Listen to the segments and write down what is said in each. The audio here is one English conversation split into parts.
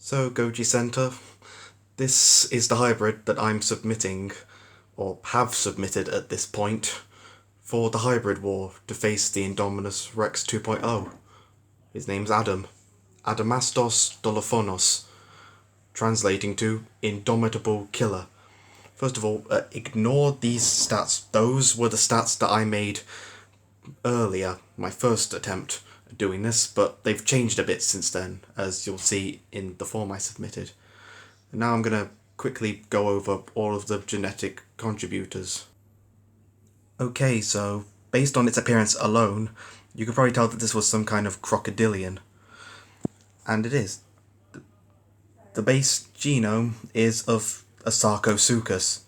So, Goji Center, this is the hybrid that I'm submitting, or have submitted at this point, for the hybrid war to face the Indominus Rex 2.0. His name's Adam. Adamastos Dolophonos, translating to Indomitable Killer. First of all, ignore these stats. Those were the stats that I made earlier, my first attempt at doing this, but they've changed a bit since then, as you'll see in the form I submitted. And now I'm going to quickly go over all of the genetic contributors. Okay, so based on its appearance alone, you can probably tell that this was some kind of crocodilian. And it is. The base genome is of a Sarcosuchus,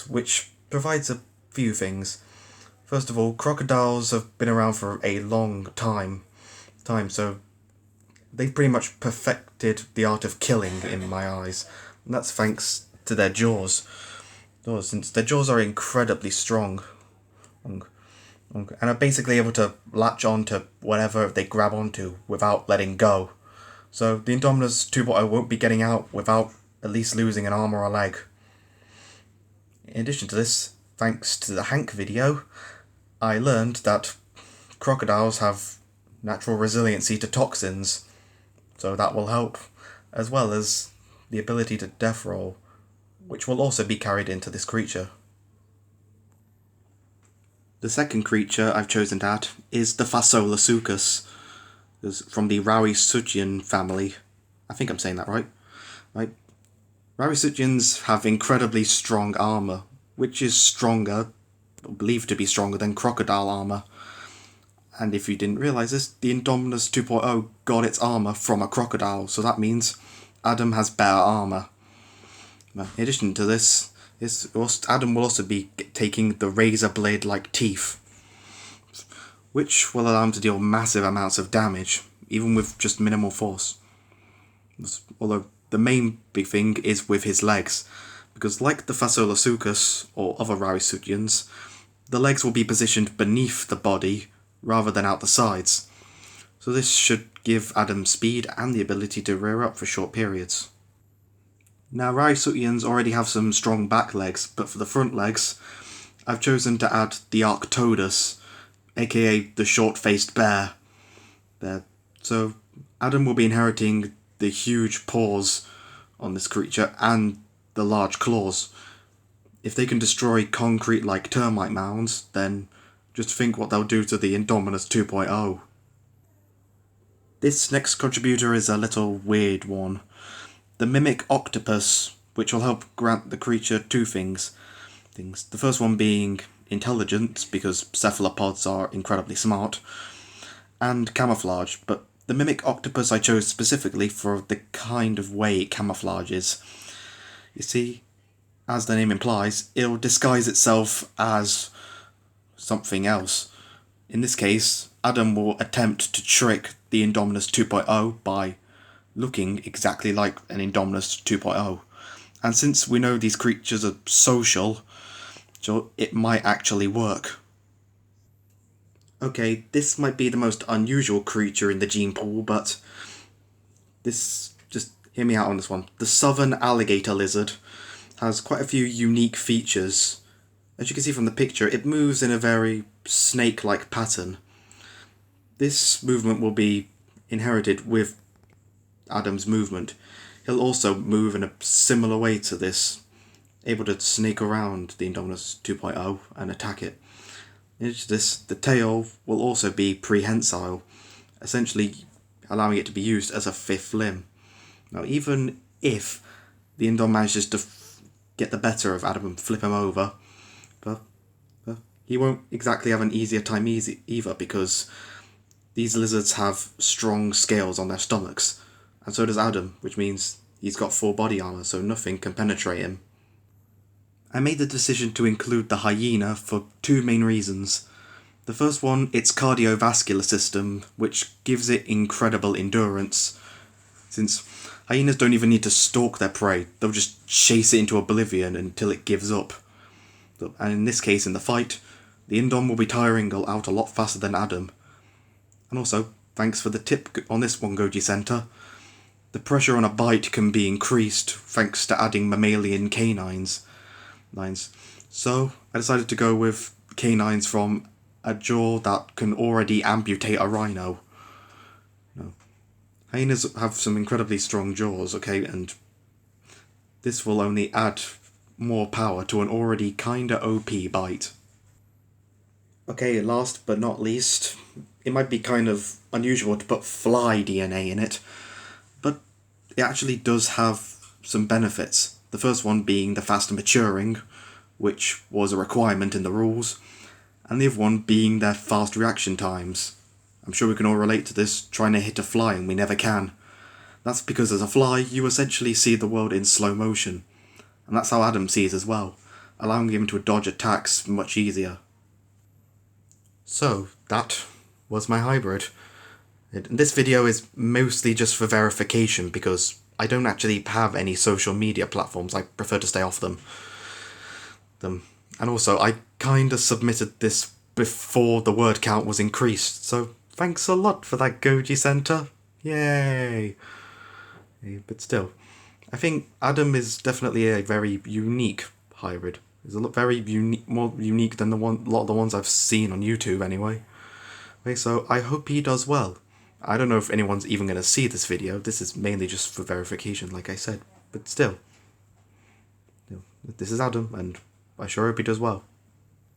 which provides a few things. First of all, crocodiles have been around for a long time, so they've pretty much perfected the art of killing in my eyes. And that's thanks to their jaws. Since their jaws are incredibly strong and are basically able to latch on to whatever they grab onto without letting go. So the Indominus 2.0 won't be getting out without at least losing an arm or a leg. In addition to this, thanks to the Hank video, I learned that crocodiles have natural resiliency to toxins, so that will help, as well as the ability to death roll, which will also be carried into this creature. The second creature I've chosen to add is the Fasolasuchus, from the Rauisuchian family. I think I'm saying that right? Rauisuchians have incredibly strong armour, which is stronger, believed to be stronger than crocodile armour. And if you didn't realise this, the Indominus 2.0 got its armour from a crocodile, so that means Adam has better armour. In addition to this, Adam will also be taking the razor blade-like teeth, which will allow him to deal massive amounts of damage, even with just minimal force. Although the main big thing is with his legs, because like the Fasolasuchus or other Rauisuchians, the legs will be positioned beneath the body rather than out the sides. So this should give Adam speed and the ability to rear up for short periods. Now Rauisuchians already have some strong back legs, but for the front legs, I've chosen to add the Arctodus, aka the short-faced bear. So Adam will be inheriting the huge paws on this creature and the large claws. If they can destroy concrete like termite mounds, then just think what they'll do to the Indominus 2.0. This next contributor is a little weird one. The mimic octopus, which will help grant the creature two things. The first one being intelligence, because cephalopods are incredibly smart, and camouflage, but the mimic octopus I chose specifically for the kind of way it camouflages. You see, as the name implies, it'll disguise itself as something else. In this case, Adam will attempt to trick the Indominus 2.0 by looking exactly like an Indominus 2.0. And since we know these creatures are social, so it might actually work. Okay, this might be the most unusual creature in the gene pool, but just hear me out on this one. The southern alligator lizard has quite a few unique features. As you can see from the picture, it moves in a very snake-like pattern. This movement will be inherited with Adam's movement. He'll also move in a similar way to this, able to snake around the Indominus 2.0 and attack it. In addition to this, the tail will also be prehensile, essentially allowing it to be used as a fifth limb. Now, even if the Indom manages to get the better of Adam and flip him over, but he won't exactly have an easier time either, because these lizards have strong scales on their stomachs, and so does Adam, which means he's got full body armor, so nothing can penetrate him. I made the decision to include the hyena for two main reasons. The first one, its cardiovascular system, which gives it incredible endurance. Since hyenas don't even need to stalk their prey, they'll just chase it into oblivion until it gives up. And in this case, in the fight, the Indom will be tiring out a lot faster than Adam. And also, thanks for the tip on this one, Goji Center. the pressure on a bite can be increased thanks to adding mammalian canines. So I decided to go with canines from a jaw that can already amputate a rhino. Hyenas have some incredibly strong jaws, okay, and this will only add more power to an already kinda OP bite. Okay, last but not least, it might be kind of unusual to put fly DNA in it, but it actually does have some benefits. The first one being the faster maturing, which was a requirement in the rules, and the other one being their fast reaction times. I'm sure we can all relate to this, trying to hit a fly and we never can. That's because as a fly, you essentially see the world in slow motion, and that's how Adam sees as well, allowing him to dodge attacks much easier. So, that was my hybrid. This video is mostly just for verification because I don't actually have any social media platforms. I prefer to stay off them. And also, I kinda submitted this before the word count was increased, so thanks a lot for that, Goji Center. Yay! But still, I think Adam is definitely a very unique hybrid. He's a lot very unique, more unique than a lot of the ones I've seen on YouTube anyway. Okay, so I hope he does well. I don't know if anyone's even going to see this video. This is mainly just for verification, like I said. But still, this is Adam, and I sure hope he does well.